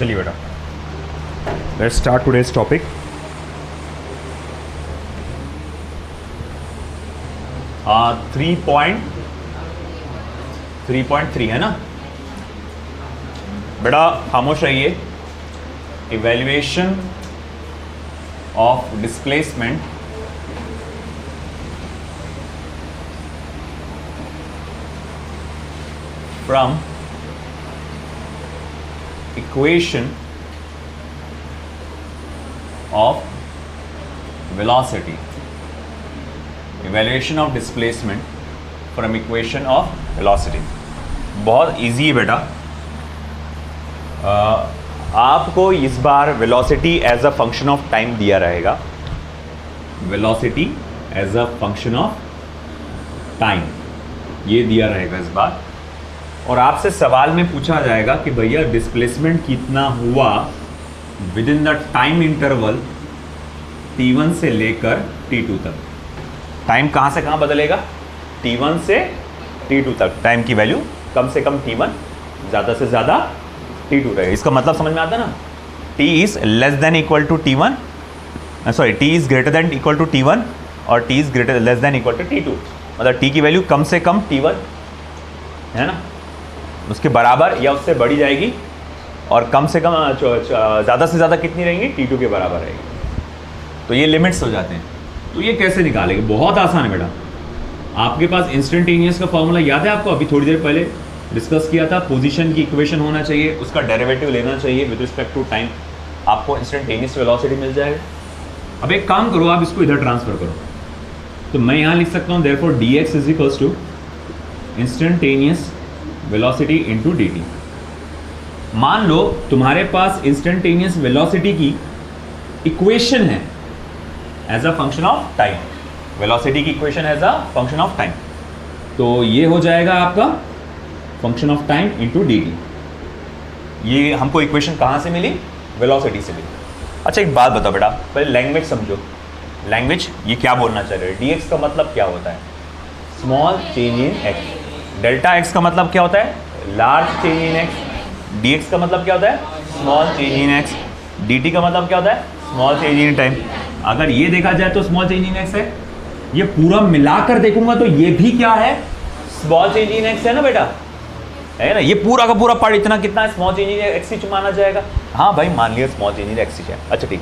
चलिए बेटा, let's start today's topic. Three point three है ना बेटा, खामोश रहिए। Evaluation of displacement from equation of velocity. Evaluation of displacement from equation of velocity बहुत इजी है बेटा। आपको इस बार velocity as a function of time दिया रहेगा। Velocity as a function of time ये दिया रहेगा इस बार, और आपसे सवाल में पूछा जाएगा कि भैया डिस्प्लेसमेंट कितना हुआ with in the time interval t1 से लेकर t2 तक। टाइम कहाँ से कहाँ बदलेगा? t1 से t2 तक टाइम की वैल्यू कम से कम t1, ज़्यादा से ज़्यादा t2 रहेगा। इसका मतलब समझ में आता है ना? t is less than equal to t1, sorry t is greater than equal to t1 और t is greater less than equal to t2। मतलब t की वैल्यू कम से कम t1 है ना, उसके बराबर या उससे बढ़ी जाएगी, और कम से कम ज़्यादा से ज़्यादा कितनी रहेंगी? t2 के बराबर रहेगी। तो ये लिमिट्स हो जाते हैं। तो ये कैसे निकालेंगे? बहुत आसान है बेटा। आपके पास इंस्टेंटेनियस का फॉर्मूला याद है आपको? अभी थोड़ी देर पहले डिस्कस किया था। पोजीशन की इक्वेशन होना चाहिए, उसका डेरिवेटिव लेना चाहिए विद रिस्पेक्ट टू टाइम, आपको इंस्टेंटेनियस वेलोसिटी मिल जाएगा। अब एक काम करो, आप इसको इधर ट्रांसफर करो। तो मैं यहाँ लिख सकता हूँ therefore dx is equals to instantaneous velocity into dt। मान लो तुम्हारे पास इंस्टेंटेनियस वेलोसिटी की इक्वेशन है as a function of time. Velocity की equation as a function of time, तो ये हो जाएगा आपका function of time into dt। ये हमको इक्वेशन कहाँ से मिली? वेलोसिटी से मिली। अच्छा एक बात बताओ बेटा, पहले लैंग्वेज समझो। लैंग्वेज ये क्या बोलना चाह रहे हैं? dx का मतलब क्या होता है? Small change in x। Delta x का मतलब क्या होता है? Large change in x। dx का मतलब क्या होता है? Small change in x। dt का मतलब क्या होता है? Small change in time. अगर ये देखा जाए तो स्मॉल चेंज इन x है, ये पूरा मिलाकर देखूंगा तो ये भी क्या है? स्मॉल चेंज इन x है ना बेटा, है ना? ये पूरा का पूरा पार्ट इतना कितना है? स्मॉल चेंज इन x माना जाएगा। हाँ भाई मान लिया स्मॉल चेंज इन x है। अच्छा ठीक,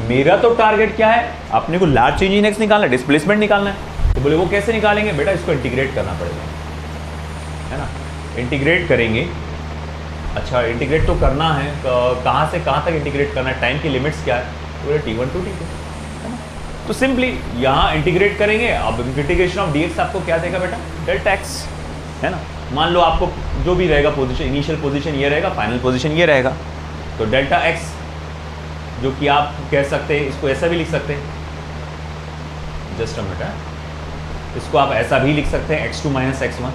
मेरा तो टारगेट क्या है? अपने को लार्ज चेंज इन x निकालना है, डिस्प्लेसमेंट निकालना है। तो बोले वो कैसे निकालेंगे? बेटा इसको इंटीग्रेट करना पड़ेगा, है ना? इंटीग्रेट करेंगे। अच्छा इंटीग्रेट तो करना है, कहाँ से कहाँ तक इंटीग्रेट करना है? टाइम की लिमिट्स क्या है? बोले t1 टू t2, है ना? तो सिंपली यहाँ इंटीग्रेट करेंगे। अब इंटीग्रेशन ऑफ dx आपको क्या देगा बेटा? डेल्टा x, है ना? मान लो आपको जो भी रहेगा पोजीशन, इनिशियल पोजीशन ये रहेगा, फाइनल पोजीशन ये रहेगा। तो डेल्टा x जो कि आप कह सकते हैं, इसको ऐसा भी लिख सकते हैं, जस्ट अ मिनट, इसको आप ऐसा भी लिख सकते हैं x2 माइनस x1,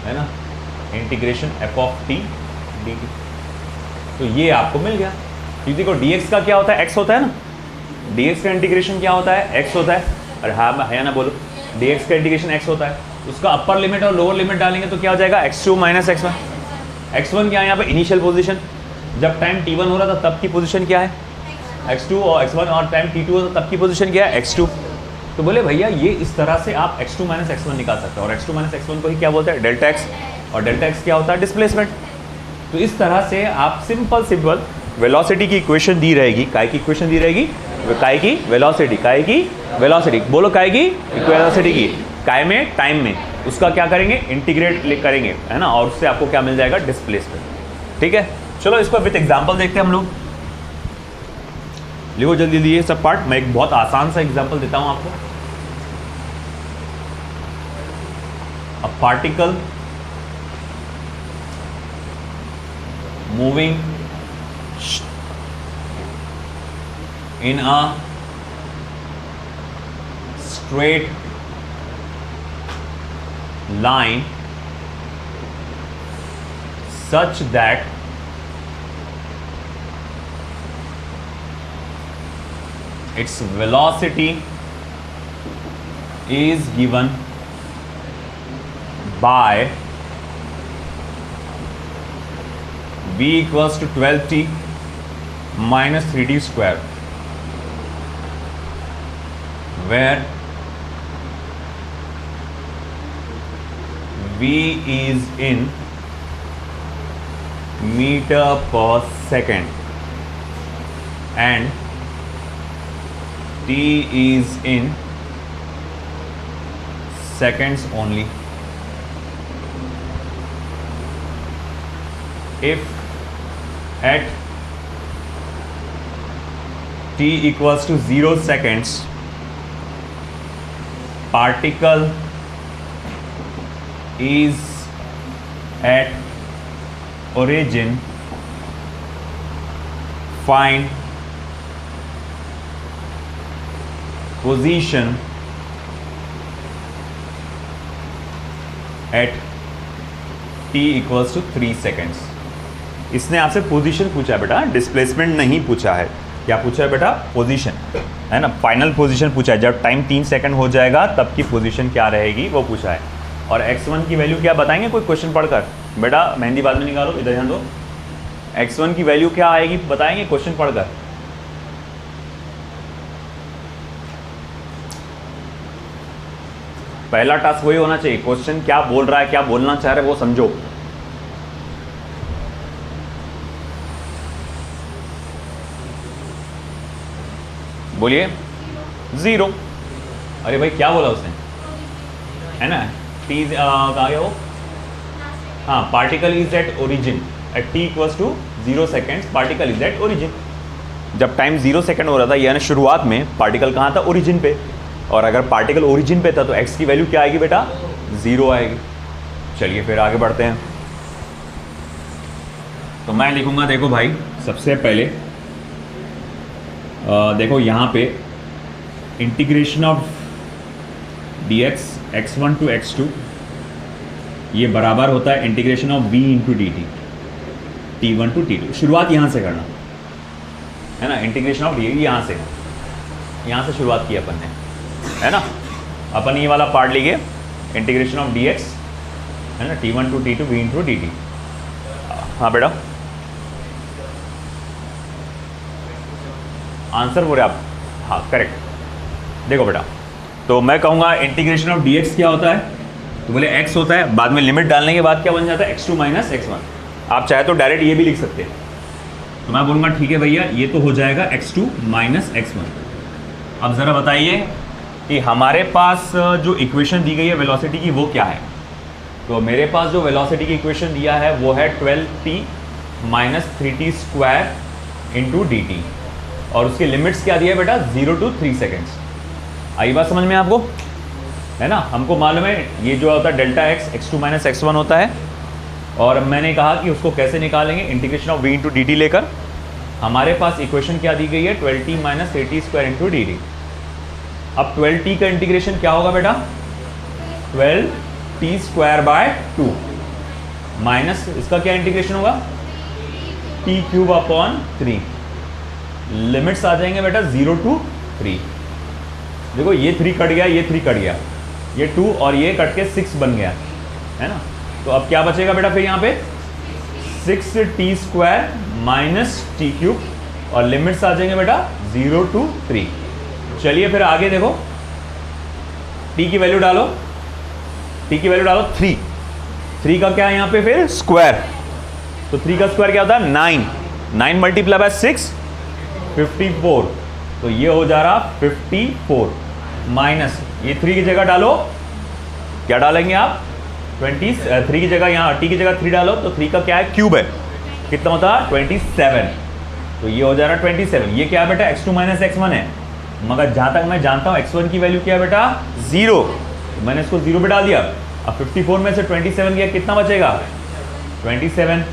है ना? Integration f of t dt। तो ये आपको मिल गया। देखो dx का क्या होता है? x होता है ना। dx का इंटीग्रेशन क्या होता है? x होता है। अरे हाँ है ना, बोलो। dx का इंटीग्रेशन x होता है, उसका अपर लिमिट और लोअर लिमिट डालेंगे तो क्या हो जाएगा? x2 minus x1। x1 क्या है यहाँ पे? इनिशियल पोजीशन, जब टाइम t1 हो रहा था तब की पोजीशन क्या है? x2, और x1, और टाइम t2 हो तब की पोजीशन क्या है? x2। तो बोले भैया ये इस तरह से आप x2 माइनस x1 निकाल सकते हो, और x2 माइनस x1 को ही क्या बोलते हैं? Delta x। और डेल्टा x क्या होता है? डिस्प्लेसमेंट। तो इस तरह से आप सिंपल वेलोसिटी की इक्वेशन दी रहेगी। काय की इक्वेशन दी रहेगी? काय की वेलोसिटी, काय की वेलोसिटी, बोलो काय की वेलोसिटी की, काय में टाइम में, उसका क्या करेंगे? इंटीग्रेट करेंगे, है ना? और उससे आपको क्या मिल जाएगा? डिस्प्लेसमेंट। ठीक है, चलो इसको विथ एग्जांपल देखते हैं हम लोग। लिखो जल्दी जल्दी ये सब पार्ट। मैं एक बहुत आसान सा एग्जांपल देता हूं आपको। A particle moving in a straight line such that its velocity is given by v equals to 12t minus 3d square, where v is in meter per second and t is in seconds only. If at t equals to 0 seconds, particle is at origin, find position at t equals to 3 seconds. इसने आपसे position पूछा है बेटा, displacement नहीं पूछा है। क्या पूछा है बेटा? पोजीशन, है ना, फाइनल पोजीशन पूछा है। जब टाइम 3 सेकंड हो जाएगा तब की पोजीशन क्या रहेगी वो पूछा है। और x1 की वैल्यू क्या बताएंगे कोई क्वेश्चन पढ़कर? बेटा मेहंदी बाद में निकालो, इधर ध्यान दो। x1 की वैल्यू क्या आएगी बताएंगे क्वेश्चन पढ़कर? पहला टास्क वही होना चाहिए, क्वेश्चन क्या बोल रहा है, क्या बोलना चाह रहा है वो समझो। बोलिए 0। अरे भाई क्या बोला उसने, है ना? टी कहा गया वो, हाँ, particle is at origin at T equals to 0 seconds, particle is at origin. जब टाइम 0 सेकेंड हो रहा था, यानी शुरुआत में पार्टिकल कहाँ था? ओरिजिन पे। और अगर पार्टिकल ओरिजिन पे था तो x की वैल्यू क्या आएगी बेटा? 0 आएगी। चलिए फिर आगे बढ़ते हैं। तो मैं लिखूंगा, देखो भाई, सबसे पहले देखो यहाँ पे integration of dx x1 to x2 ये बराबर होता है integration of v into D T, t1 to t2। शुरुआत यहाँ से करना, है ना, इंटीग्रेशन ऑफ डी, यहाँ से शुरुआत की अपन ने, है ना। अपन ये वाला पार्ट लीजिए, इंटीग्रेशन ऑफ dx, है ना, t1 to t2 v into D T. हाँ बेटा, आंसर बोले आप? हाँ करेक्ट। देखो बेटा, तो मैं कहूँगा इंटीग्रेशन ऑफ dx क्या होता है? तो बोले x होता है, बाद में लिमिट डालने के बाद क्या बन जाता है? x2 minus x1। आप चाहे तो डायरेक्ट ये भी लिख सकते हैं। तो मैं बोलूँगा ठीक है भैया, ये तो हो जाएगा x2 माइनस x1। अब ज़रा बताइए कि हमारे पास जो इक्वेशन दी गई है वेलोसिटी की वो क्या है? तो मेरे पास जो वेलोसिटी की इक्वेशन दिया है वो है 12t minus 3t square into D T, और उसके लिमिट्स क्या दिया है बेटा? 0 टू 3 सेकेंड्स। आई बात समझ में आपको, है ना? हमको मालूम है ये जो होता है delta x x2 minus x1 होता है, और मैंने कहा कि उसको कैसे निकालेंगे? Integration of v into D T लेकर। हमारे पास इक्वेशन क्या दी गई है? 12t minus 3t square into D T. अब 12t का इंटीग्रेशन क्या होगा बेटा? 12t स्क्वायर बाय 2 माइनस इसका क्या इंटीग्रेशन होगा? t cube upon 3। लिमिट्स आ जाएंगे बेटा 0 टू 3। देखो ये 3 कट गया, ये 3 कट गया, ये 2 और ये कट के 6 बन गया, है ना। तो अब क्या बचेगा बेटा फिर यहाँ पे? 6t square minus T cube, और लिमिट्स आ जाएंगे बेटा 0 टू 3। चलिए फिर आगे देखो, t की वैल्यू डालो, t की वैल्यू डालो 3। 3 का क्या है यहाँ पे फिर? स्क्वायर। तो 3 का स्क्वायर क्या होता है? 9। 9 मल्टीप्लाई बाय 6 54। तो ये हो जा रहा 54 माइनस ये 3 की जगह डालो, क्या डालेंगे आप? 3 की जगह, यहाँ t की जगह 3 डालो, तो 3 का क्या है? क्यूब है। कितना होता है? 27। तो ये हो जा रहा 27। ये क्या है बेटा? x2 माइनस x1 है, मगर जहाँ तक मैं जानता हूँ x1 की वैल्यू क्या है बेटा? 0। तो मैंने इसको 0 पे डाल दिया। अब 54 में से 27 गया, कितना बचेगा? 27।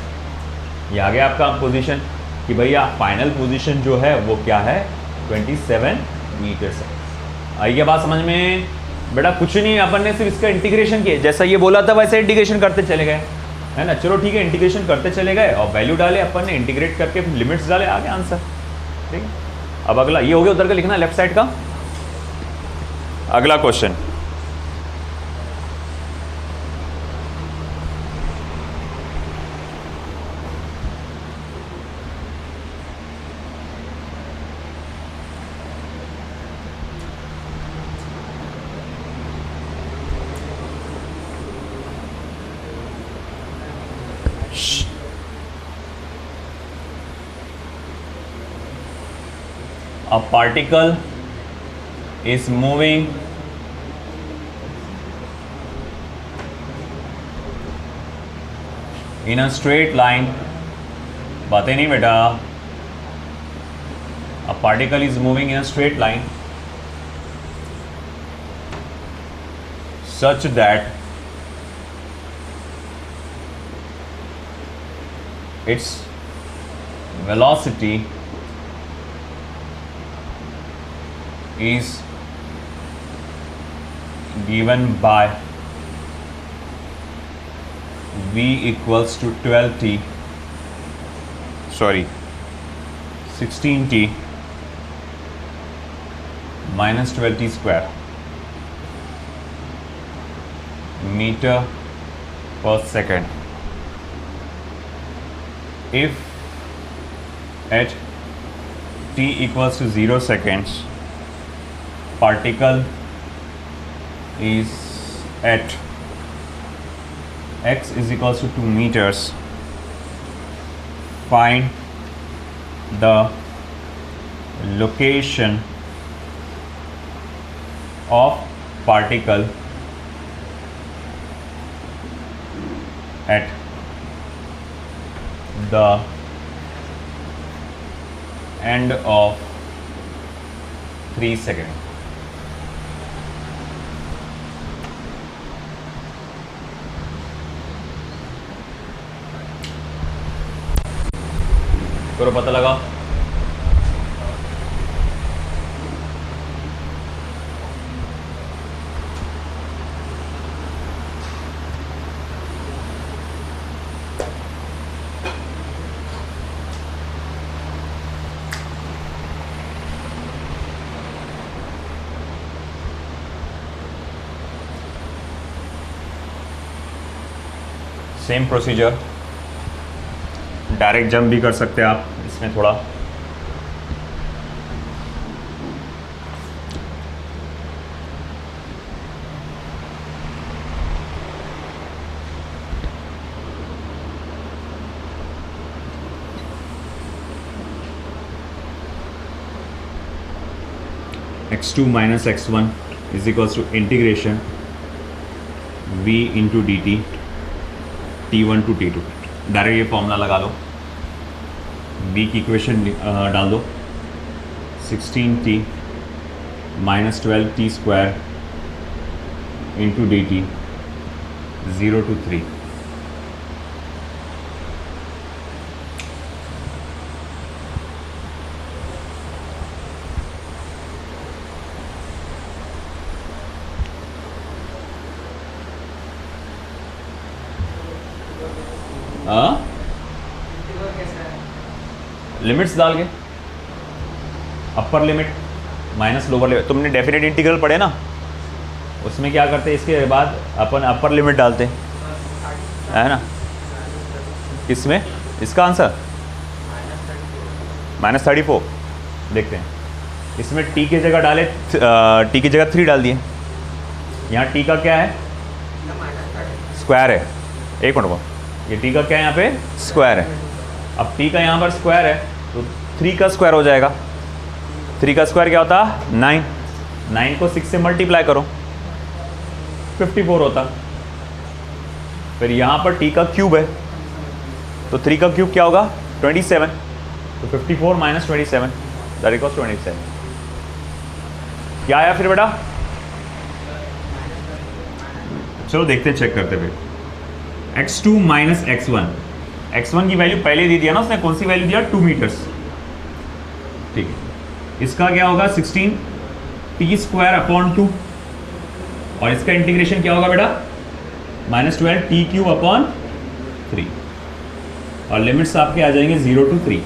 ये आ गया आपका पोजीशन कि भैया फाइनल पोजीशन जो है वो क्या है? 27 मीटर से। आई क्या बात समझ में? बेटा कुछ नहीं, अपन ने सिर्फ इसका इंटीग्रेशन किया, जैसा ये बोला था वैसे इंटीग्रेशन करते चले गए, है ना। चलो ठीक है, इंटीग्रेशन करते चले गए और वैल्यू डाले अपन ने, इंटीग्रेट करके लिमिट्स डाले, आ गया आंसर। ठीक है, अब अगला ये हो गया उधर का लिखना, लेफ्ट साइड का। अगला question, A particle is moving in a straight line. बातें नहीं बेटा. A particle is moving in a straight line such that its velocity is given by v equals to 16t minus 12t square meter per second if at t equals to 0 seconds particle is at x is equals to 2 meters. Find the location of particle at the end of 3 seconds. करो पता लगा. Same procedure, direct jump भी कर सकते हैं आप इसमें थोड़ा. x2 minus x1 is equals to integration v into dt t1 to t2. Direct ये फॉर्मूला लगा लो, v की इक्वेशन डाल दो 16t minus 12t square into dt 0 to 3. Limits डाल के upper limit minus lower limit. तुमने डेफिनेट इंटीग्रल पढ़े ना, उसमें क्या करते हैं इसके बाद अपन अपर लिमिट डालते है ना. किसमें इसका आंसर -34. देखते हैं इसमें t की जगह डाले, t की जगह 3 डाल दिए. यहाँ t का क्या है, स्क्वायर है. एक मिनट को, ये t का क्या है यहाँ पे, स्क्वायर है. अब t का यहाँ पर स्क्वायर है तो 3 का स्क्वायर हो जाएगा. 3 का स्क्वायर क्या होता, 9. 9 को 6 से मल्टीप्लाई करो 54 होता. फिर यहाँ पर t का क्यूब है तो 3 का क्यूब क्या होगा, 27. तो 54 माइनस 27 दैट इक्वल्स 27. क्या आया फिर बेटा, चलो देखते हैं, चेक करते हुए. x2 minus x1. x1 की वैल्यू पहले दे दिया ना उसने, कौन सी वैल्यू दिया, 2 मीटर्स. ठीक है, इसका क्या होगा 16t स्क्वायर अपॉन 2 और इसका इंटीग्रेशन क्या होगा बेटा, -12t क्यूब अपॉन 3 और लिमिट्स आपके आ जाएंगे 0 to 3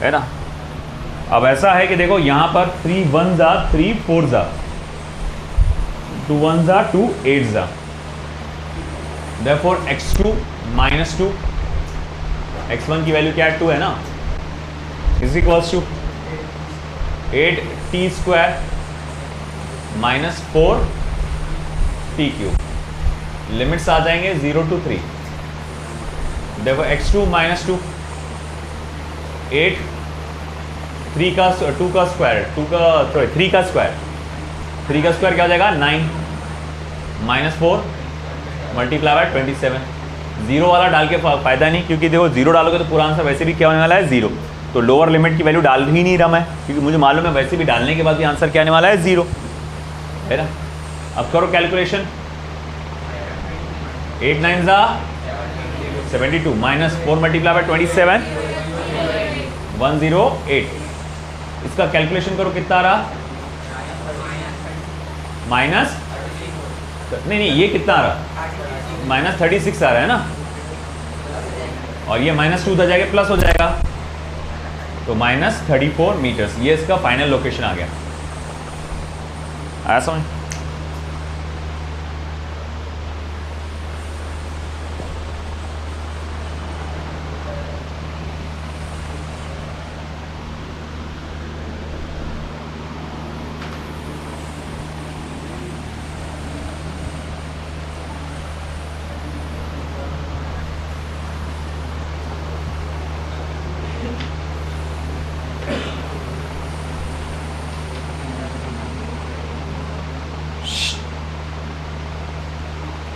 है ना. अब ऐसा है कि देखो यहाँ पर 3 1 जा 3 4 जा 2 1 जा 2 8 जा. Therefore x2 minus 2, x1 की वैल्यू क्या है, 2 है ना, is equals to 8t square minus 4t cube. Limits आ जाएंगे 0 to 3। देखो x2 माइनस 2 8, 3 का 2 का स्क्वायर 2 का 3 का स्क्वायर 3 का स्क्वायर क्या हो जाएगा 9 माइनस 4 मल्टीप्लाई बाय 27। जीरो वाला डाल के फायदा नहीं, क्योंकि देखो जीरो डालोगे तो पूरा आंसर वैसे भी क्या होने वाला है 0। तो लोअर लिमिट की वैल्यू डाल ही नहीं रहा मैं, क्योंकि मुझे मालूम है वैसे भी डालने के बाद भी आंसर क्या आने वाला है 0, है ना। अब करो कैलकुलेशन, 8 9 72 माइनस 4 मल्टीप्लाई बाय 27 108। इसका कैलकुलेशन करो कितना आ रहा, माइनस नहीं ये कितना आ रहा, माइनस 36 आ रहा है ना, और ये माइनस 2 हो जाएगा प्लस हो जाएगा, तो माइनस 34 मीटर्स। ये इसका फाइनल लोकेशन आ गया। आया समझ?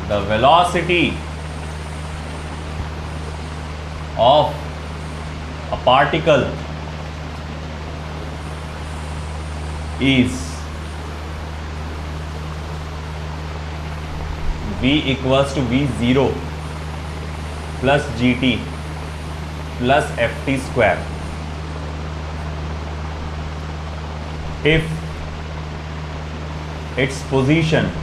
The velocity of a particle is v equals to v0 plus gt plus ft square if its position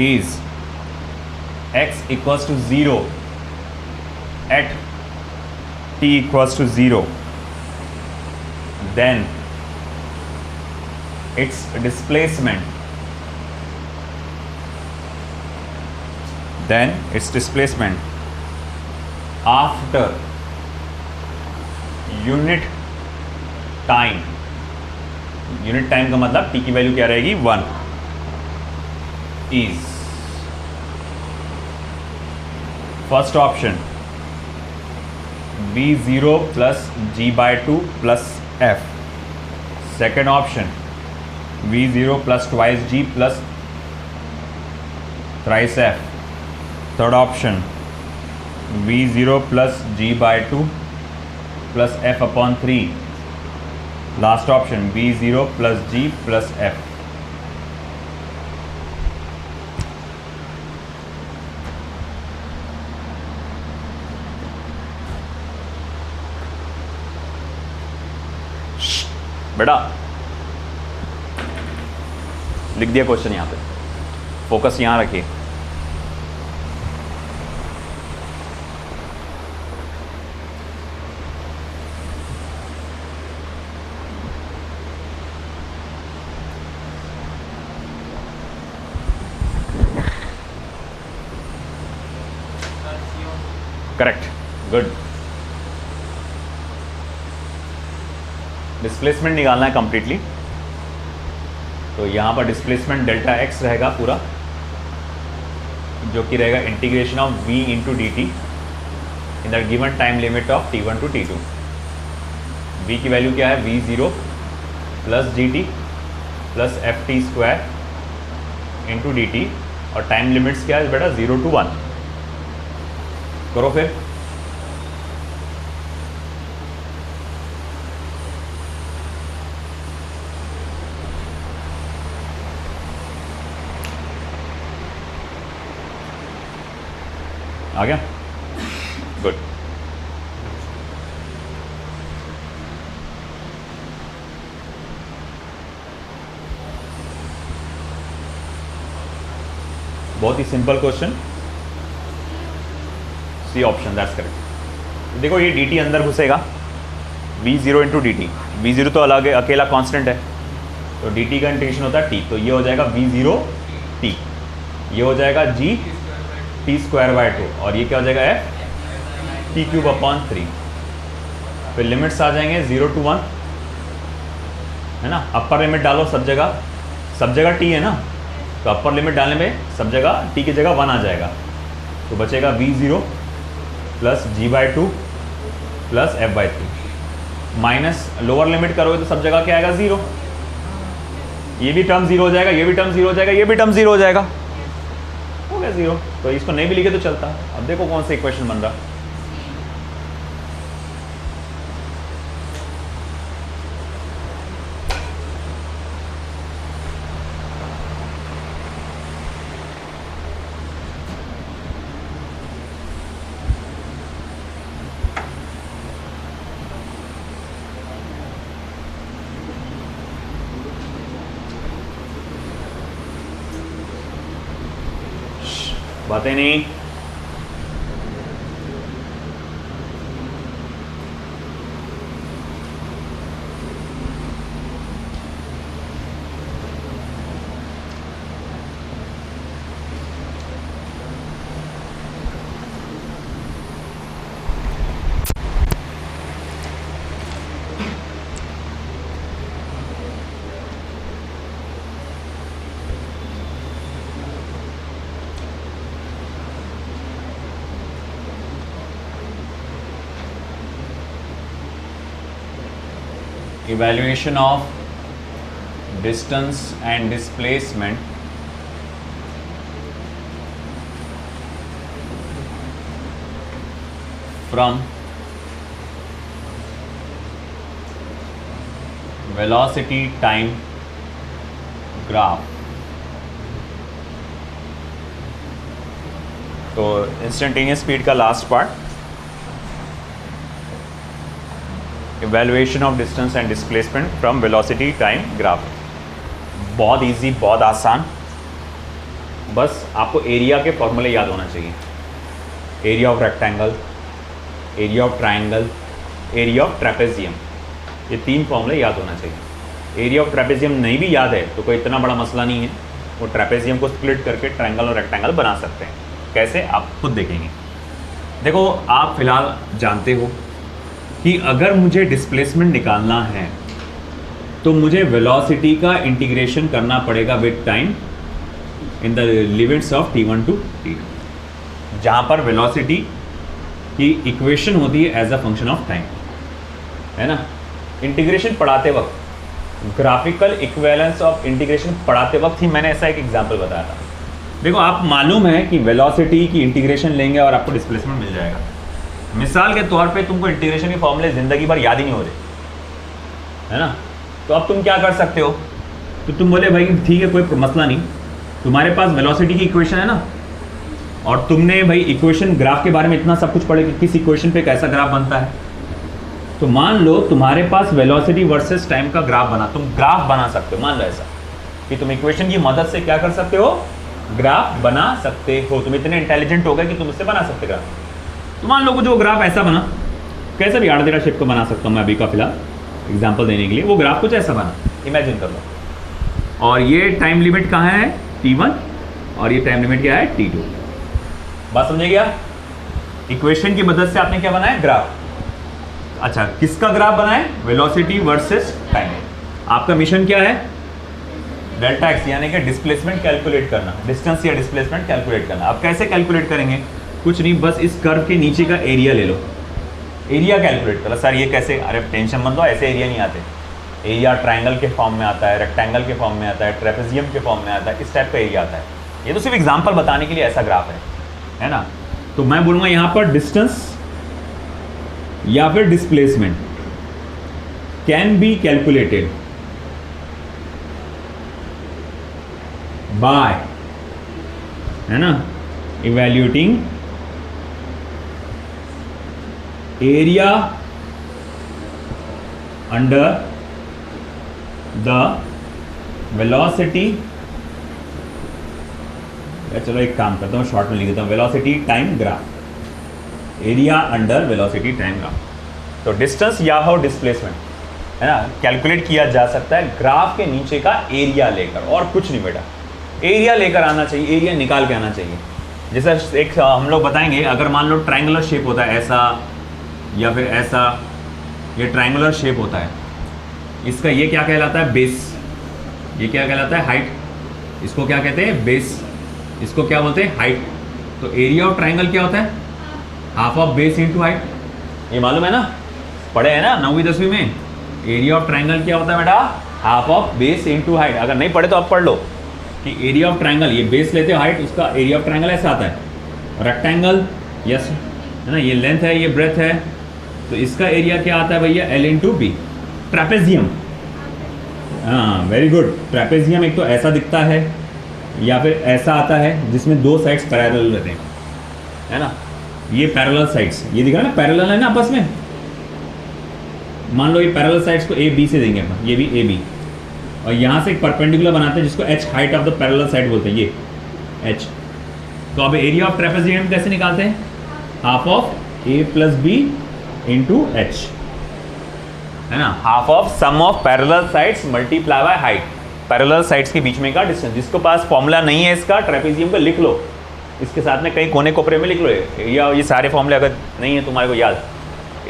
is x equals to 0 at t equals to 0, then its displacement after unit time का मतलब t की value क्या रहेगी 1 is first option v0 plus g by 2 plus f, second option v0 plus twice g plus thrice f, third option v0 plus g by 2 plus f upon 3, last option v0 plus g plus f। बेटा लिख दिया question, यहाँ पे focus यहाँ रखिए। Correct, good. Displacement निकालना है completely, तो यहाँ पर डिस्प्लेसमेंट डेल्टा एक्स रहेगा पूरा, जो कि रहेगा integration of v into D T in the given time limit of t1 to t2। v की वैल्यू क्या है v0 plus G T plus F T square into D T, और time limits क्या है बेटा 0 to 1। करो फिर, आ गया, गुड। बहुत ही simple question, C option, that's correct. देखो ये dt अंदर घुसेगा, v0 into D T, v0 तो अलग है, अकेला कांस्टेंट है, तो dt का इंटीग्रेशन होता है t, तो ये हो जाएगा v0 t, ये हो जाएगा g टी स्क्वायर बाय 2, और ये क्या हो जाएगा f टी क्यूब अपॉन 3। फिर लिमिट्स आ जाएंगे 0 to 1, है ना। अपर लिमिट डालो सब जगह t है ना, तो अपर लिमिट डालने में सब जगह t की जगह 1 आ जाएगा, तो बचेगा v0 plus g/2 plus f/3 minus lower limit करोगे तो सब जगह क्या आएगा 0, ये भी टर्म 0 हो जाएगा, ये भी टर्म 0 हो जाएगा, ये भी टर्म 0 हो जाएगा, हो गया 0। तो इसको नहीं भी लिखे तो चलता। अब देखो कौन सा इक्वेशन बन रहा। बातें नहीं, evaluation of distance and displacement from velocity time graph। तो इंस्टेंटेनियस स्पीड का last part, evaluation of distance and displacement from velocity time graph. बहुत इजी, बहुत आसान, बस आपको एरिया के फॉर्मूले याद होना चाहिए। Area of rectangle, area of triangle, area of trapezium, ये 3 फॉर्मूले याद होना चाहिए। एरिया ऑफ ट्रेपेजियम नहीं भी याद है तो कोई इतना बड़ा मसला नहीं है, वो ट्रेपेजियम को स्प्लिट करके ट्राइंगल और रेक्टेंगल बना सकते हैं। कैसे, आप खुद देखेंगे। देखो, आप फिलहाल जानते हो कि अगर मुझे डिस्प्लेसमेंट निकालना है तो मुझे वेलोसिटी का इंटीग्रेशन करना पड़ेगा with time in the limits of t1 to t2, जहाँ पर वेलोसिटी की इक्वेशन होती है as a function of time, है ना। इंटीग्रेशन पढ़ाते वक्त, ग्राफिकल इक्विवेलेंस ऑफ इंटीग्रेशन पढ़ाते वक्त ही मैंने ऐसा एक एग्जाम्पल बताया था। देखो, आप मालूम है कि वेलोसिटी की इंटीग्रेशन लेंगे और आपको डिस्प्लेसमेंट मिल जाएगा। मिसाल के तौर पे तुमको इंटीग्रेशन के फॉर्मूले ज़िंदगी भर याद ही नहीं हो रहे, है ना। तो अब तुम क्या कर सकते हो, तो तुम बोले भाई ठीक है, कोई मसला नहीं, तुम्हारे पास वेलोसिटी की इक्वेशन है ना, और तुमने भाई इक्वेशन ग्राफ के बारे में इतना सब कुछ पढ़े कि किस इक्वेशन पे कैसा ग्राफ बनता है। तो मान लो तुम्हारे पास वेलोसिटी वर्सेस टाइम का ग्राफ बना, तुम ग्राफ बना सकते हो। मान लो ऐसा कि तुम इक्वेशन की मदद से क्या कर सकते हो, ग्राफ बना सकते हो। तुम इतने इंटेलिजेंट हो गए कि तुम इससे बना सकते ग्राफ। तो मान लो कि जो ग्राफ ऐसा बना, कैसा भी आड़-टेढ़ा शेप का बना सकता हूँ मैं अभी का फिलहाल एग्जांपल देने के लिए। वो ग्राफ कुछ ऐसा बना, इमेजिन कर लो, और ये टाइम लिमिट कहाँ है, t1, और ये टाइम लिमिट क्या है, t2। बात समझे क्या? इक्वेशन की मदद से आपने क्या बनाया, ग्राफ। अच्छा, किसका ग्राफ बनाए, वेलोसिटी वर्सेस टाइम। आपका मिशन क्या है, डेल्टा एक्स, यानी कि डिस्प्लेसमेंट कैलकुलेट करना, डिस्टेंस या डिस्प्लेसमेंट कैलकुलेट करना। अब कैसे कैलकुलेट करेंगे, कुछ नहीं, बस इस कर्व के नीचे का एरिया ले लो, एरिया कैलकुलेट करो। सर ये कैसे, अरे टेंशन मत लो, ऐसे एरिया नहीं आते। एरिया ट्रायंगल के फॉर्म में आता है, रेक्टेंगल के फॉर्म में आता है, ट्रेपेजियम के फॉर्म में आता है, इस टाइप का एरिया आता है। ये तो सिर्फ एग्जांपल बताने के लिए ऐसा ग्राफ है ना। तो मैं बोलूँगा यहाँ पर डिस्टेंस या फिर displacement can be calculated by, है ना, evaluating area under the velocity. चलो एक काम करता हूँ, शॉर्ट में लिख देता हूँ, velocity time graph, area under velocity time graph. तो डिस्टेंस या हो डिस्प्लेसमेंट, है ना, कैलकुलेट किया जा सकता है ग्राफ के नीचे का एरिया लेकर, और कुछ नहीं बेटा, एरिया लेकर आना चाहिए, एरिया निकाल के आना चाहिए। जैसे एक हम लोग बताएंगे, अगर मान लो ट्रायंगुलर शेप होता है ऐसा या फिर ऐसा, ये ट्रायंगुलर शेप होता है, इसका ये क्या कहलाता है, बेस, ये क्या कहलाता है, हाइट, इसको क्या कहते हैं? बेस। इसको क्या बोलते हैं? हाइट। तो एरिया ऑफ ट्राइंगल क्या होता है? Half of base into height. ये मालूम है ना, पढ़े हैं ना 9वीं 10वीं में। एरिया ऑफ ट्राइंगल क्या होता है बेटा? Half of base into height. अगर नहीं पढ़े तो आप पढ़ लो कि एरिया ऑफ ट्राइंगल, ये बेस लेते हो हाइट, उसका एरिया ऑफ ट्राइंगल ऐसा आता है। रेक्टेंगल, यस है ना, ये लेंथ है, ये ब्रेथ है, तो इसका एरिया क्या आता है भैया? L into B. ट्रेपेजियम, हाँ वेरी गुड। ट्रेपेजियम एक तो ऐसा दिखता है या फिर ऐसा आता है जिसमें दो साइड्स पैरेलल रहते हैं, है ना। ये पैरेलल साइड्स, ये दिख रहा है ना, पैरेलल है ना आपस में। मान लो ये पैरेलल साइड्स को ए बी से देंगे अपन, ये भी ए बी, और यहाँ से एक परपेंडिकुलर बनाते हैं जिसको H, height of the parallel side बोलते हैं, ये एच। तो अब एरिया ऑफ ट्रेपेजियम कैसे निकालते हैं? Half of A plus B into H, है ना। Half of sum of parallel sides multiply by height. Parallel sides के बीच में का डिस्टेंस। जिसको पास फॉर्मूला नहीं है इसका ट्रेपेजियम का, लिख लो, इसके साथ में कहीं कोने कोपरे में लिख लो एरिया। ये सारे फॉर्मूले अगर नहीं है तुम्हारे को याद,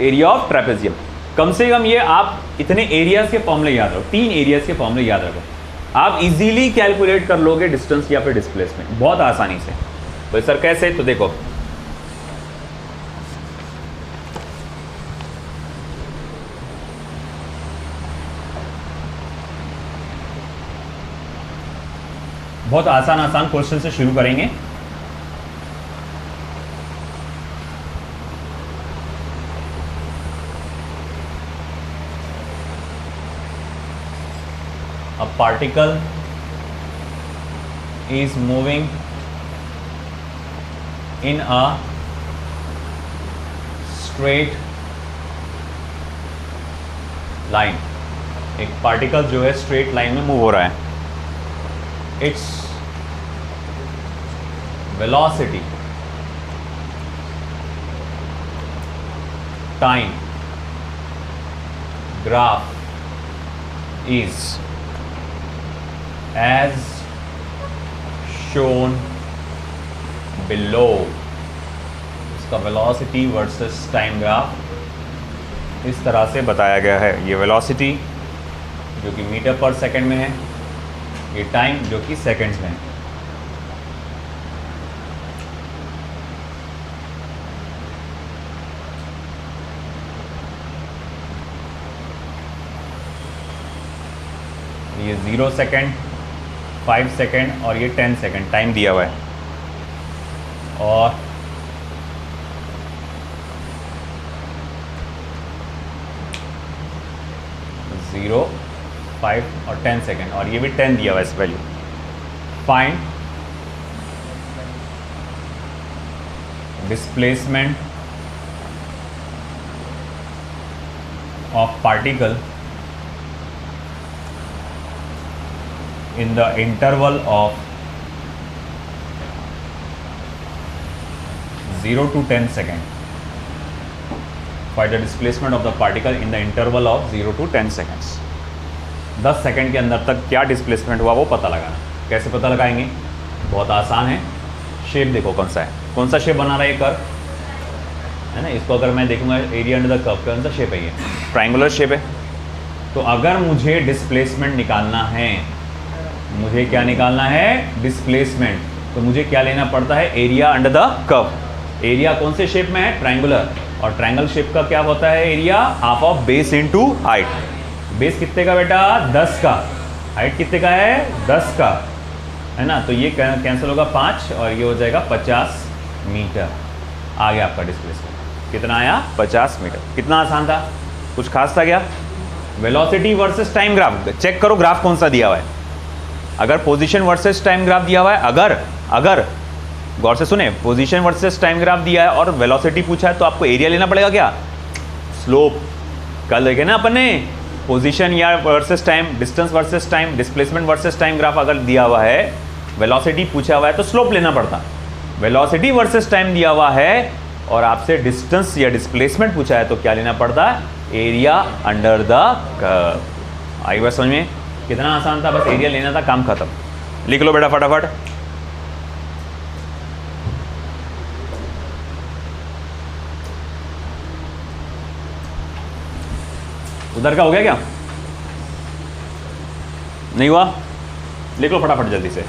एरिया ऑफ ट्रेपेजियम, कम से कम ये आप इतने एरियाज के फॉर्मूले याद रखो, 3 एरियाज के फॉर्मूले याद रखो। आप इजीली कैलकुलेट कर लोगे डिस्टेंस या फिर डिस्प्लेसमेंट बहुत आसानी से। तो सर कैसे? तो देखो, बहुत आसान आसान क्वेश्चन से शुरू करेंगे। A particle is moving in a straight line। एक पार्टिकल जो है स्ट्रेट लाइन में मूव हो रहा है। Its velocity, time graph is as shown below। इसका वेलोसिटी वर्सेस टाइम ग्राफ इस तरह से बताया गया है। ये वेलोसिटी जो कि मीटर पर सेकंड में है, ये टाइम जो कि सेकंड्स में है। ये 0 सेकेंड, 5 सेकेंड और ये 10 सेकेंड टाइम दिया हुआ है। और ज़ीरो, 5 और 10 सेकेंड, और ये भी 10 दिया हुआ है इस value. Find displacement of particle in the interval of 0 to 10 second। Find the displacement of the particle in the interval of 0 to 10 seconds। 10 second के अंदर तक क्या डिस्प्लेसमेंट हुआ वो पता लगाना। कैसे पता लगाएंगे? बहुत आसान है। शेप देखो कौन सा है, कौन सा शेप बना रहा है ये कर्व, है ना। इसको अगर मैं देखूंगा एरिया अंडर द कर्व, कौन सा शेप है? ये ट्रायंगुलर शेप है। तो अगर मुझे डिस्प्लेसमेंट निकालना है, मुझे क्या निकालना है? डिस्प्लेसमेंट। तो मुझे क्या लेना पड़ता है? Area under the curve. Area कौन से शेप में है? ट्रायंगुलर। और ट्रायंगल शेप का क्या होता है area? Half of base into height. Base कितने का बेटा? 10 का। हाइट कितने का है? 10 का, है ना। तो ये कैंसिल होगा 5 और ये हो जाएगा 50 मीटर। आ गया आपका डिस्प्लेसमेंट। कितना आया? 50 मीटर। कितना आसान था? कुछ खास था क्या? Velocity versus time graph. Check करो ग्राफ कौन सा दिया हुआ है। अगर पोजीशन वर्सेस टाइम ग्राफ दिया हुआ है, अगर गौर से सुने, पोजीशन वर्सेस टाइम ग्राफ दिया है और वेलोसिटी पूछा है, तो आपको एरिया लेना पड़ेगा क्या? स्लोप। कल देखे ना अपन ने, पोजीशन या versus time, distance versus time, displacement versus time graph अगर दिया हुआ है, वेलोसिटी पूछा हुआ है तो स्लोप लेना पड़ता। वेलोसिटी वर्सेस टाइम दिया हुआ है और आपसे डिस्टेंस या डिस्प्लेसमेंट पूछा है तो क्या लेना पड़ता? Area under the curve. आई बात समझ में? कितना आसान था, बस एरिया लेना था, काम खत्म। लिख लो बेटा फटाफट। उधर का हो गया क्या? नहीं हुआ? लिख लो फटाफट जल्दी से।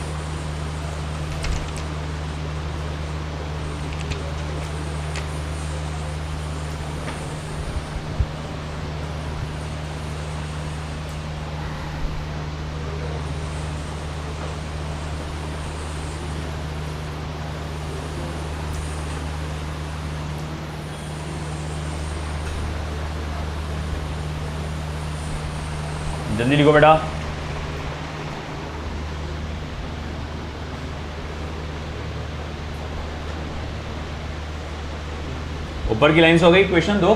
जल्दी लिखो बेटा। ऊपर की लाइंस हो गई, क्वेश्चन 2।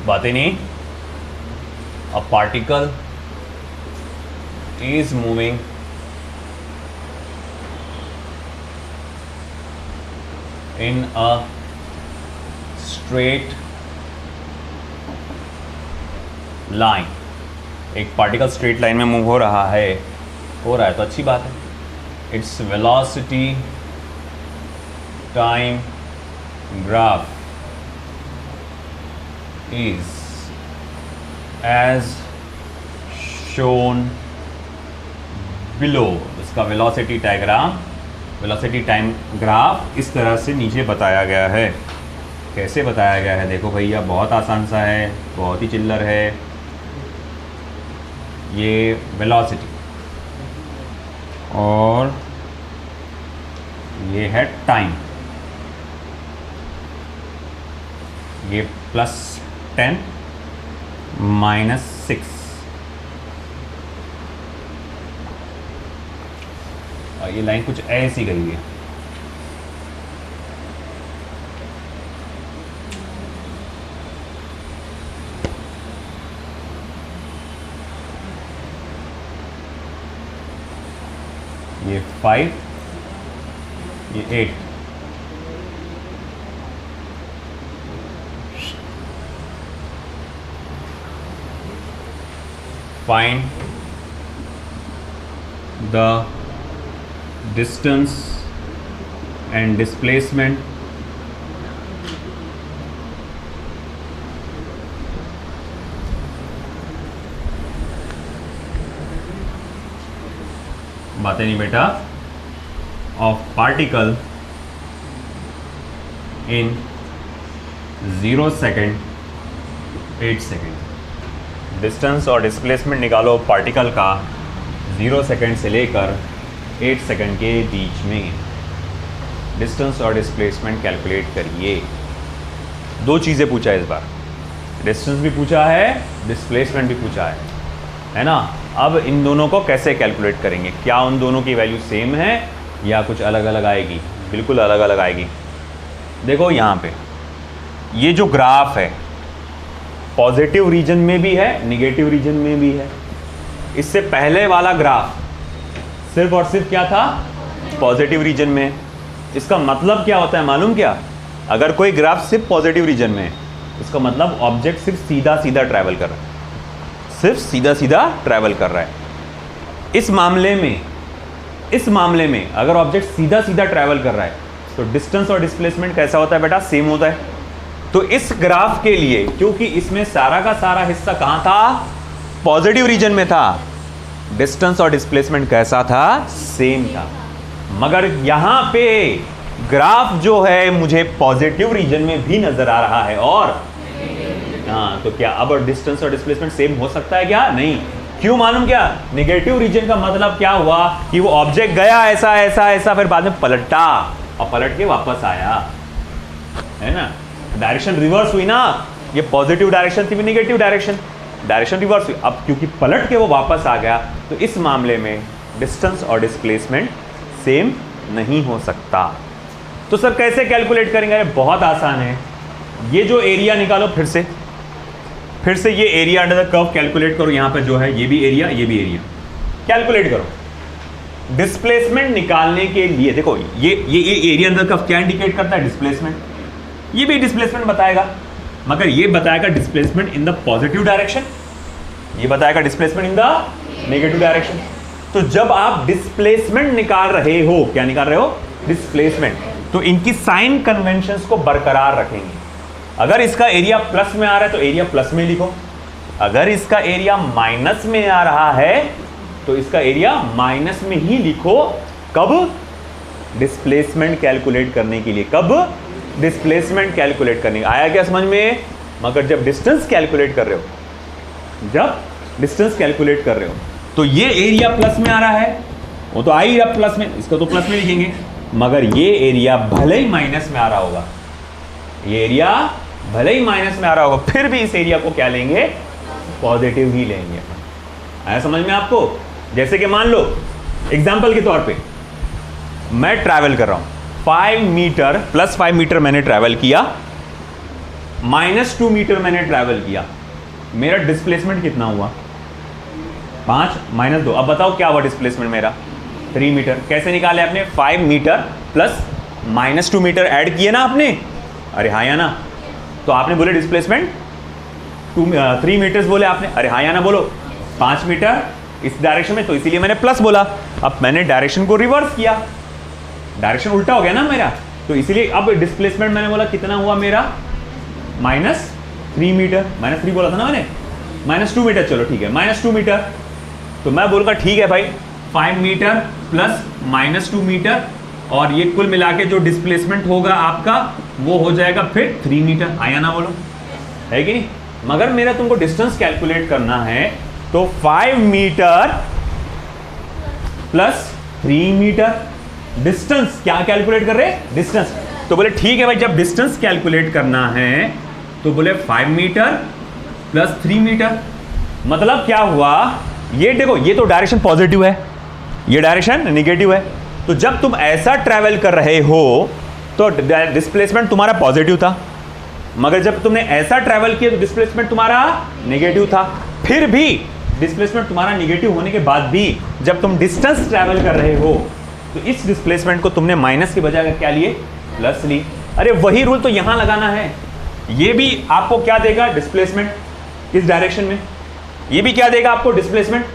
बातें नहीं। A particle is moving in a straight line। एक पार्टिकल स्ट्रेट लाइन में मूव हो रहा है तो अच्छी बात है। Its velocity time graph is as shown below। इसका velocity diagram, velocity time graph इस तरह से नीचे बताया गया है। कैसे बताया गया है देखो भैया, बहुत आसान सा है, बहुत ही चिल्लर है। ये वेलोसिटी और ये है टाइम, ये +10 -6। और ये लाइन कुछ ऐसी गई है। ये 5, ये 8। Find the distance and displacement बातें नहीं बेटा, of particle in 0 second 8 second. Distance और डिस्प्लेसमेंट निकालो पार्टिकल का 0 सेकेंड से लेकर 8 सेकेंड के बीच में। डिस्टेंस और डिस्प्लेसमेंट कैलकुलेट करिए। 2 चीज़ें पूछा है इस बार, डिस्टेंस भी पूछा है, डिस्प्लेसमेंट भी पूछा है ना। अब इन दोनों को कैसे कैलकुलेट करेंगे? क्या उन दोनों की वैल्यू सेम है या कुछ अलग अलग आएगी? बिल्कुल अलग अलग आएगी। देखो यहाँ पे ये जो ग्राफ है पॉजिटिव रीजन में भी है, निगेटिव रीजन में भी है। इससे पहले वाला ग्राफ सिर्फ और सिर्फ क्या था? पॉजिटिव रीजन में। इसका मतलब क्या होता है मालूम क्या? अगर कोई ग्राफ सिर्फ पॉजिटिव रीजन में है, इसका मतलब ऑब्जेक्ट सिर्फ सीधा सीधा ट्रैवल कर रहा है, सिर्फ सीधा सीधा ट्रैवल कर रहा है। इस मामले में अगर ऑब्जेक्ट सीधा सीधा ट्रैवल कर रहा है तो डिस्टेंस और डिस्प्लेसमेंट कैसा होता है बेटा? सेम होता है। तो इस ग्राफ के लिए, क्योंकि इसमें सारा का सारा हिस्सा कहां था? पॉजिटिव रीजन में था, डिस्टेंस और डिस्प्लेसमेंट कैसा था? सेम था। मगर यहां पे ग्राफ जो है मुझे पॉजिटिव रीजन में भी नजर आ रहा है और हाँ, तो क्या अब डिस्टेंस और डिस्प्लेसमेंट सेम हो सकता है क्या? नहीं। क्यों मालूम क्या? निगेटिव रीजन का मतलब क्या हुआ कि वो ऑब्जेक्ट गया ऐसा ऐसा ऐसा, फिर बाद में पलटा और पलट के वापस आया, है ना। डायरेक्शन रिवर्स हुई ना, ये पॉजिटिव डायरेक्शन थी, नेगेटिव डायरेक्शन रिवर्स हुई। अब क्योंकि पलट के वो वापस आ गया तो इस मामले में डिस्टेंस और डिस्प्लेसमेंट सेम नहीं हो सकता। तो सर कैसे कैलकुलेट करेंगे? अरे बहुत आसान है। ये जो एरिया निकालो, फिर से ये area under the curve calculate करो। यहाँ पे जो है ये भी एरिया कैलकुलेट करो। डिस्प्लेसमेंट निकालने के लिए देखो ये एरिया अंडर कर्व क्या इंडिकेट करता है? डिस्प्लेसमेंट। ये भी डिस्प्लेसमेंट बताएगा, मगर ये बताएगा displacement in the positive direction, ये बताएगा displacement in the negative direction. तो जब आप डिस्प्लेसमेंट निकाल रहे हो, क्या निकाल रहे हो? डिस्प्लेसमेंट। तो इनकी साइन कन्वेंशंस को बरकरार रखेंगे। अगर इसका एरिया प्लस में आ रहा है तो एरिया प्लस में लिखो, अगर इसका एरिया माइनस में आ रहा है तो इसका एरिया माइनस में ही लिखो। कब? डिस्प्लेसमेंट कैलकुलेट करने के लिए। कब? डिस्प्लेसमेंट कैलकुलेट करने। आया क्या समझ में? मगर जब डिस्टेंस कैलकुलेट कर रहे हो तो ये एरिया प्लस में आ रहा है वो तो आ ही रहा प्लस में, इसको तो प्लस में लिखेंगे। मगर ये एरिया भले ही माइनस में आ रहा होगा, ये एरिया भले ही माइनस में आ रहा होगा, फिर भी इस एरिया को क्या लेंगे, पॉजिटिव ही लेंगे। आया समझ में आपको? जैसे कि मान लो एग्जाम्पल के तौर पे मैं ट्रैवल कर रहा हूं 5 मीटर, प्लस 5 मीटर मैंने ट्रैवल किया, -2 मीटर मैंने ट्रैवल किया, मेरा डिस्प्लेसमेंट कितना हुआ, 5 - 2। अब बताओ क्या हुआ डिस्प्लेसमेंट मेरा, 3 मीटर। कैसे निकाले आपने, 5 मीटर प्लस -2 मीटर ऐड किए ना आपने, अरे हाँ या ना? तो आपने बोले डिस्प्लेसमेंट 3 मीटर्स बोले आपने, अरे हाँ या ना बोलो, 5 मीटर इस डायरेक्शन में, तो इसीलिए मैंने प्लस बोला। अब मैंने डायरेक्शन को रिवर्स किया, डायरेक्शन उल्टा हो गया ना मेरा, तो इसीलिए अब डिस्प्लेसमेंट मैंने बोला कितना हुआ मेरा, -3 मीटर, -3 बोला था ना मैंने, -2 मीटर, चलो ठीक है, -2 मीटर। तो मैं बोलूँगा ठीक है भाई, 5 मीटर प्लस -2 मीटर, और ये कुल मिला के जो डिस्प्लेसमेंट होगा आपका वो हो जाएगा फिर 3 मीटर। आया ना बोलो, है कि नहीं? मगर मेरा तुमको डिस्टेंस कैलकुलेट करना है, तो 5 मीटर प्लस 3 मीटर, डिस्टेंस क्या कैलकुलेट कर रहे हैं, डिस्टेंस। तो बोले ठीक है भाई, जब डिस्टेंस कैलकुलेट करना है तो बोले 5 मीटर प्लस 3 मीटर। मतलब क्या हुआ, ये देखो, ये तो डायरेक्शन पॉजिटिव है, ये डायरेक्शन निगेटिव है। तो जब तुम ऐसा ट्रैवल कर रहे हो तो डिस्प्लेसमेंट तुम्हारा पॉजिटिव था, मगर जब तुमने ऐसा ट्रैवल किया तो डिस्प्लेसमेंट तुम्हारा नेगेटिव था। फिर भी डिस्प्लेसमेंट तुम्हारा नेगेटिव होने के बाद भी जब तुम डिस्टेंस ट्रैवल कर रहे हो तो इस डिस्प्लेसमेंट को तुमने माइनस के बजाय क्या लिए, प्लस ली। अरे वही रूल तो यहां लगाना है, ये भी आपको क्या देगा, डिस्प्लेसमेंट इस डायरेक्शन में, ये भी क्या देगा आपको, डिस्प्लेसमेंट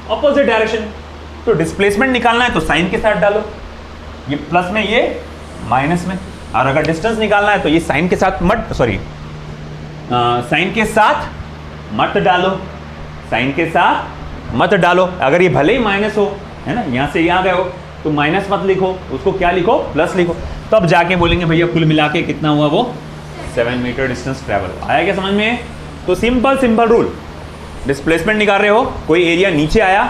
ऑपोजिट डायरेक्शन। तो डिस्प्लेसमेंट निकालना है तो साइन के साथ डालो, ये प्लस में ये माइनस में, और अगर डिस्टेंस निकालना है तो ये साइन के साथ साइन के साथ मत डालो, साइन के साथ मत डालो। अगर ये भले ही माइनस हो, है ना, यहां से यहां गए हो तो माइनस मत लिखो, उसको क्या लिखो, प्लस लिखो। तब जाके बोलेंगे भैया कुल मिला के कितना हुआ, वो 7 मीटर डिस्टेंस ट्रैवल। आया क्या समझ में? तो सिंपल रूल, डिस्प्लेसमेंट निकाल रहे हो, कोई एरिया नीचे आया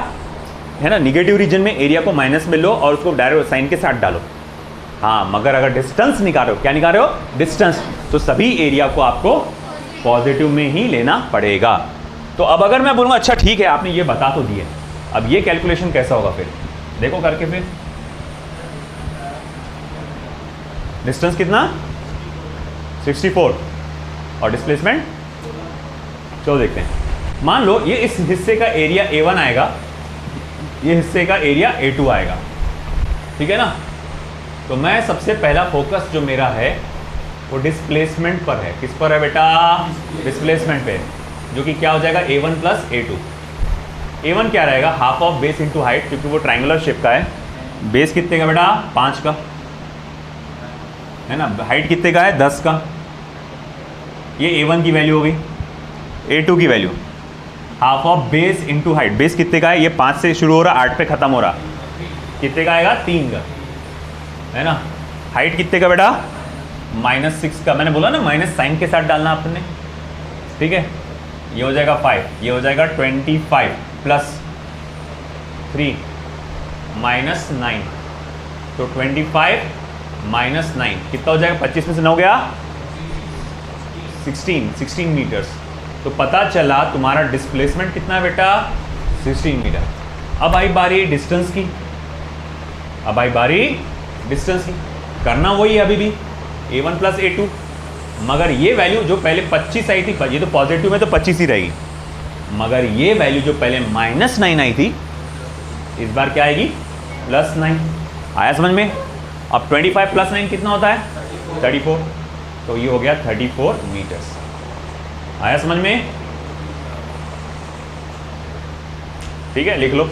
है ना, निगेटिव रीजन में, एरिया को माइनस में लो और उसको डायरेक्ट साइन के साथ डालो। हाँ, मगर अगर डिस्टेंस निकाल रहे हो, क्या निकाल रहे हो, डिस्टेंस, तो सभी एरिया को आपको पॉजिटिव में ही लेना पड़ेगा। तो अब अगर मैं बोलूँगा अच्छा ठीक है आपने ये बता तो दिए, अब ये कैलकुलेशन कैसा होगा, फिर देखो करके, फिर डिस्टेंस कितना, 64 और डिस्प्लेसमेंट, चलो देखते हैं। मान लो ये इस हिस्से का एरिया A1 आएगा, ये हिस्से का एरिया A2 आएगा, ठीक है ना। तो मैं सबसे पहला फोकस जो मेरा है वो डिस्प्लेसमेंट पर है। किस पर है बेटा, डिस्प्लेसमेंट पे, जो कि क्या हो जाएगा, A1 प्लस A2। A1 क्या रहेगा, half of base into height, क्योंकि वो ट्राइंगुलर शेप का है। बेस कितने का बेटा, 5 का, है ना, हाइट कितने का है, 10 का। ये A1 की वैल्यू हो गई, A2 की value half of base into height, base कितने का है, ये 5 से शुरू हो रहा, 8 पे खत्म हो रहा, कितने का आएगा, 3 का, है ना। हाइट कितने का बेटा, -6 का। मैंने बोला ना माइनस साइन के साथ डालना आपने, ठीक है। ये हो जाएगा 5, ये हो जाएगा 25 प्लस 3 -9, तो 25 -9 कितना हो जाएगा, 25 में से 9 गया, 16 मीटर्स। तो पता चला तुम्हारा डिस्प्लेसमेंट कितना है बेटा, 16 मीटर। अब आई बारी डिस्टेंस की, अब आई बारी डिस्टेंस की, करना वही है अभी भी, A1 प्लस A2, मगर ये वैल्यू जो पहले 25 आई थी, ये तो पॉजिटिव में तो 25 ही रहेगी, मगर ये वैल्यू जो पहले -9 आई थी, इस बार क्या आएगी, +9। आया समझ में? अब 25 प्लस 9 कितना होता है, 34, तो ये हो गया 34 मीटर्स। आया समझ में? ठीक है, लिख लो।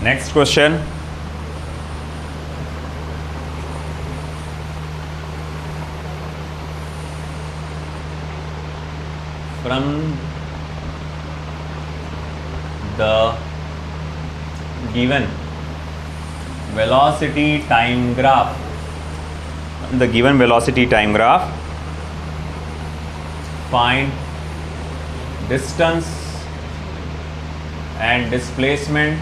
Next question. from the given velocity time graph, find distance and displacement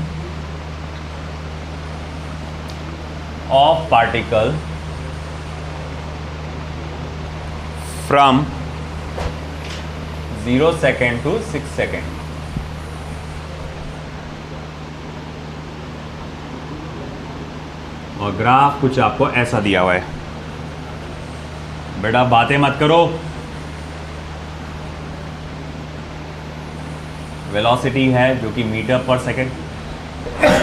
of particle from 0 second to 6 second. और ग्राफ कुछ आपको ऐसा दिया हुआ है। बेटा बातें मत करो, वेलोसिटी है जो कि मीटर पर सेकंड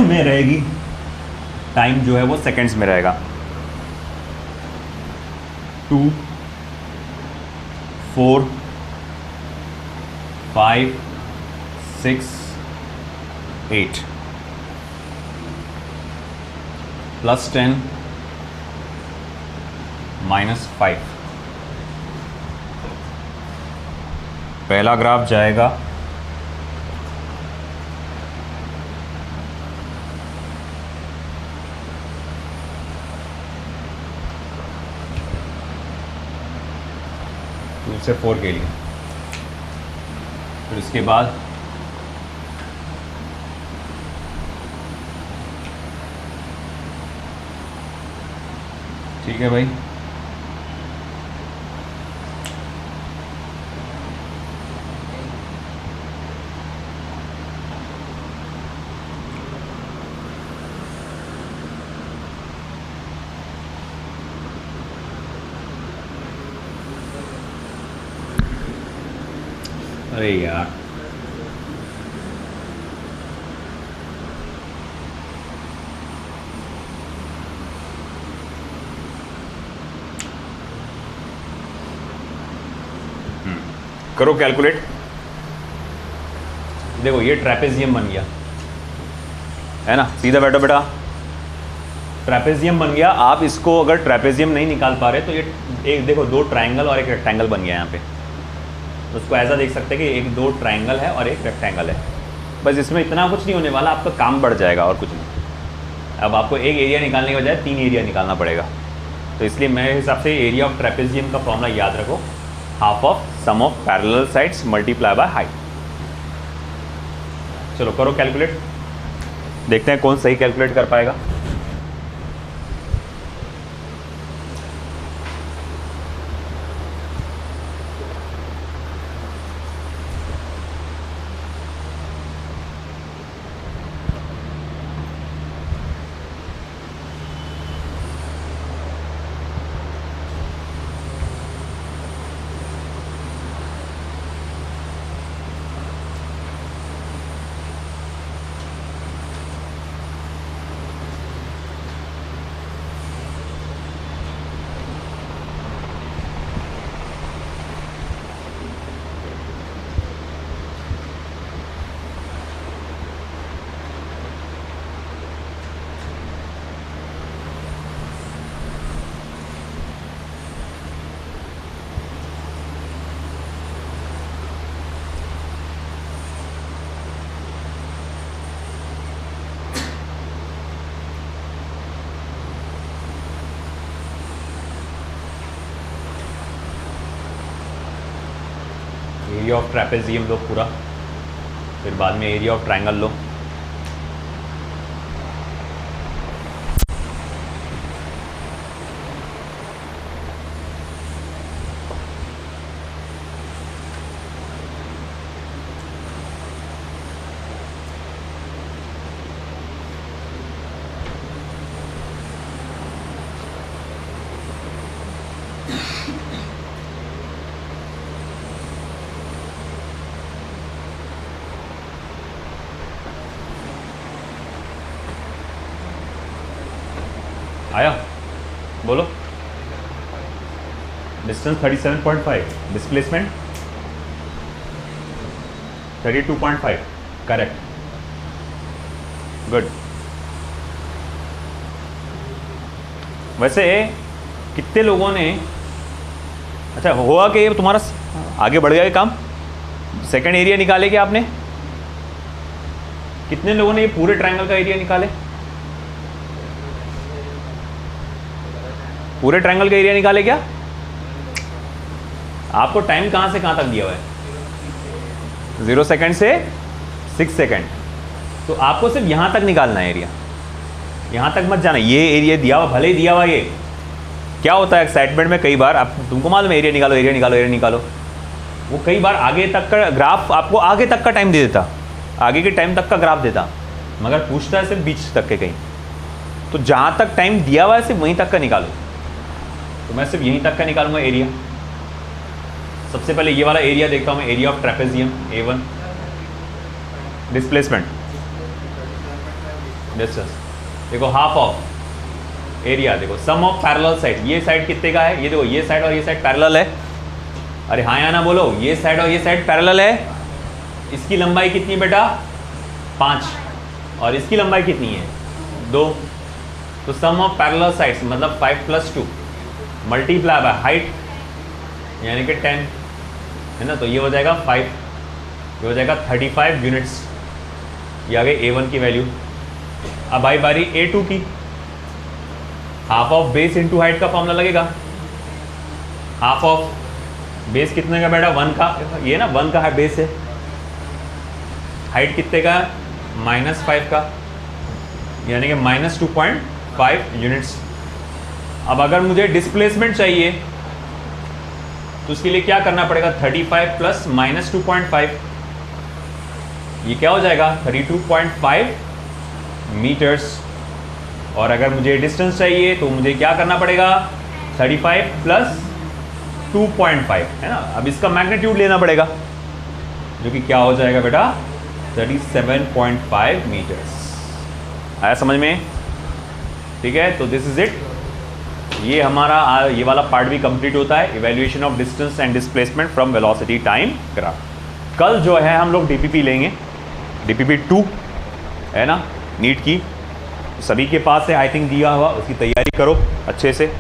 में रहेगी, टाइम जो है वो सेकंड्स में रहेगा। 2 4 5 6 8 +10 -5। पहला ग्राफ जाएगा से 4 के लिए, फिर उसके बाद ठीक है भाई, अरे यार करो कैलकुलेट। देखो ये ट्रेपेजियम बन गया है ना, सीधा बैठो बेटा, ट्रेपेजियम बन गया। आप इसको अगर ट्रेपेजियम नहीं निकाल पा रहे तो ये एक देखो 2 ट्रायंगल और एक रेक्टेंगल बन गया यहाँ पे। तो उसको ऐसा देख सकते हैं कि एक 2 ट्रायंगल है और एक रेक्टेंगल है। बस इसमें इतना कुछ नहीं होने वाला, आपका काम बढ़ जाएगा और कुछ नहीं। अब आपको एक एरिया निकालने के बजाय 3 एरिया निकालना पड़ेगा। तो इसलिए मेरे हिसाब से एरिया ऑफ ट्रेपेजियम का फॉर्मूला याद रखो, half of sum of parallel sides multiply by height. चलो करो कैलकुलेट, देखते हैं कौन सही कैलकुलेट कर पाएगा। एरिया ऑफ ट्रेपेजियम लो पूरा, फिर बाद में एरिया ऑफ ट्रायंगल लो। आया, बोलो। Distance 37.5, displacement 32.5, correct, good. वैसे कितने लोगों ने, अच्छा हुआ कि ये तुम्हारा आगे बढ़ गया ये काम, सेकंड एरिया निकाले क्या आपने? कितने लोगों ने ये पूरे ट्रायंगल का एरिया निकाले? पूरे ट्रायंगल का एरिया निकाले क्या? आपको टाइम कहां से कहां तक दिया हुआ है? 0 सेकंड से 6 सेकंड। तो आपको सिर्फ यहां तक निकालना है एरिया, यहां तक मत जाना। ये एरिया दिया हुआ, भले ही दिया हुआ, ये क्या होता है एक्साइटमेंट में कई बार आप, तुमको मालूम है, एरिया निकालो एरिया निकालो एरिया निकालो, वो कई बार आगे तक का ग्राफ, आपको आगे तक का टाइम दे देता, आगे के टाइम तक का ग्राफ देता, मगर पूछता है सिर्फ बीच तक के कहीं। तो जहां तक टाइम दिया हुआ है सिर्फ वहीं तक का निकालो। तो मैं सिर्फ यहीं तक का निकालूंगा एरिया। सबसे पहले ये वाला एरिया देखता हूं मैं, area of trapezium A1, displacement distance, देखो हाफ ऑफ एरिया, देखो सम ऑफ पैरेलल साइड, ये साइड कितने का है? ये देखो, ये साइड और ये साइड पैरेलल है। अरे हाँ या ना बोलो, ये साइड और ये साइड पैरेलल है। इसकी लंबाई कितनी बेटा? 5, और इसकी लंबाई कितनी है? 2। तो सम ऑफ पैरेलल साइड्स मतलब 5 + 2 मल्टीप्लाई बाय हाइट यानी कि 10 है ना, तो ये हो जाएगा 5, ये हो जाएगा 35 यूनिट्स। ये आ गई A1 की वैल्यू। अब आई बारी A2 की, half of base into height का फॉर्मूला लगेगा। हाफ ऑफ बेस कितने का बेटा? 1 का, ये ना 1 का है बेस है, हाइट कितने का? -5 का, यानी कि -2.5 यूनिट्स। अब अगर मुझे डिस्प्लेसमेंट चाहिए तो उसके लिए क्या करना पड़ेगा? 35 प्लस -2.5, ये क्या हो जाएगा? 32.5 मीटर्स। और अगर मुझे डिस्टेंस चाहिए तो मुझे क्या करना पड़ेगा? 35 प्लस 2.5 है ना। अब इसका मैग्नीट्यूड लेना पड़ेगा, जो कि क्या हो जाएगा बेटा? 37.5 मीटर्स। आया समझ में? ठीक है, तो दिस इज इट। ये हमारा ये वाला पार्ट भी कंप्लीट होता है, evaluation of distance and displacement from velocity time graph. कल जो है हम लोग DPP लेंगे, DPP 2 है ना, नीट की। सभी के पास है आई थिंक दिया हुआ, उसकी तैयारी करो अच्छे से।